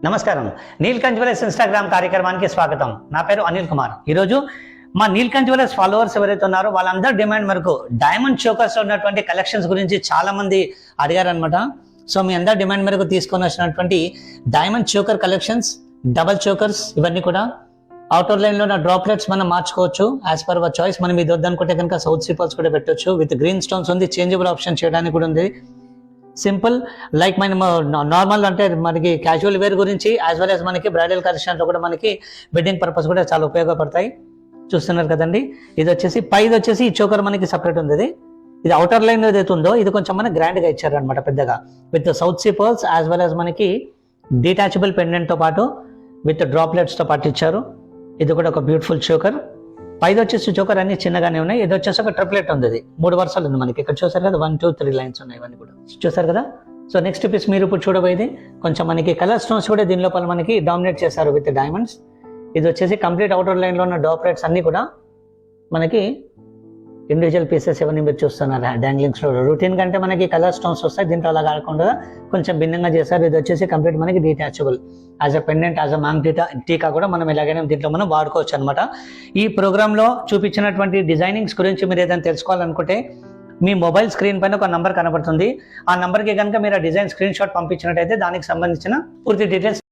నమస్కారం. Neelkanth jewellers Instagram కార్యక్రమానికి స్వాగతం. నా పేరు అనిల్ కుమార్. ఈరోజు మా నీల్కంఠ్ జ్యువెలర్స్ ఫాలోవర్స్ ఎవరైతే ఉన్నారో వాళ్ళందరూ డిమాండ్ మేరకు డైమండ్ చోకర్స్ ఉన్నటువంటి కలెక్షన్స్ గురించి చాలా మంది అడిగారనమాట. సో మీ అందరు డిమాండ్ మేరకు తీసుకొని వచ్చినటువంటి diamond choker collections, double chokers, ఇవన్నీ కూడా అవుటర్ లైన్ లో ఉన్న డ్రాప్లెట్స్ మనం మార్చుకోవచ్చు యాజ్ పర్ అవర్ చాయిస్. మనం ఇది వద్దనుకుంటే కనుక సౌత్ సిపల్స్ కూడా పెట్టొచ్చు. విత్ గ్రీన్ స్టోన్స్ ఉంది, చేంజబుల్ ఆప్షన్ చేయడానికి కూడా ఉంది. సింపుల్ లైక్ మనం నార్మల్ అంటే మనకి క్యాజువల్ వేర్ గురించి యాజ్ వెల్ యాజ్ మనకి బ్రైడల్ కలెక్షన్లో కూడా మనకి వెడ్డింగ్ పర్పస్ కూడా చాలా ఉపయోగపడతాయి. చూస్తున్నారు కదండి. ఇది వచ్చేసి పైది వచ్చేసి ఈ చోకర్ మనకి సపరేట్ ఉంది. ఇది అవుటర్ లైన్ ఏదైతే ఉందో ఇది కొంచెం మన గ్రాండ్ గా ఇచ్చారు అనమాట, పెద్దగా with South Sea pearls as well as మనకి డిటాచబుల్ పెండెంట్ తో పాటు విత్ డ్రాప్లెట్స్ తో పాటు ఇచ్చారు. ఇది కూడా ఒక బ్యూటిఫుల్ చోకర్. పైది వచ్చేసి చోకర్ అన్ని చిన్నగానే ఉన్నాయి. ఇది వచ్చేసి ఒక ట్రిప్లెట్ ఉంది, ఇది 3 వరుసలు ఉంది మనకి. ఇక్కడ చూసారు కదా, 1 2 3 లైన్స్ ఉన్నాయి, ఇవన్నీ కూడా చూసారు కదా. సో నెక్స్ట్ పీస్ మీరు ఇప్పుడు చూడబోయేది కొంచెం మనకి కలర్ స్టోన్స్ కూడా దీని లోపల మనకి డామినేట్ చేశారు విత్ డైమండ్స్. ఇది వచ్చేసి కంప్లీట్ అవుటర్ లైన్ లో ఉన్న డాప్లెట్స్ అన్ని కూడా మనకి ఇండివిజువల్ పీసెస్ ఇవన్నీ మీరు చూస్తున్నారు డాంగ్లింగ్స్ లో. రూటీన్ కంటే మనకి కలర్ స్టోన్స్ వస్తాయి, దీంట్లో అలా కాకుండా కొంచెం భిన్నంగా చేశారు. ఇది వచ్చేసి కంప్లీట్ మనకి detachable as a pendant, as a maang tikka కూడా మనం ఎలాగైనా దీంట్లో మనం వాడుకోవచ్చు అనమాట. ఈ ప్రోగ్రామ్ లో చూపించినటువంటి డిజైనింగ్స్ గురించి మీరు ఏదైనా తెలుసుకోవాలనుకుంటే మీ మొబైల్ స్క్రీన్ పైన ఒక నంబర్ కనబడుతుంది. ఆ నంబర్కి కనుక మీరు ఆ డిజైన్ స్క్రీన్ షాట్ పంపించినట్టయితే దానికి సంబంధించిన పూర్తి డీటెయిల్స్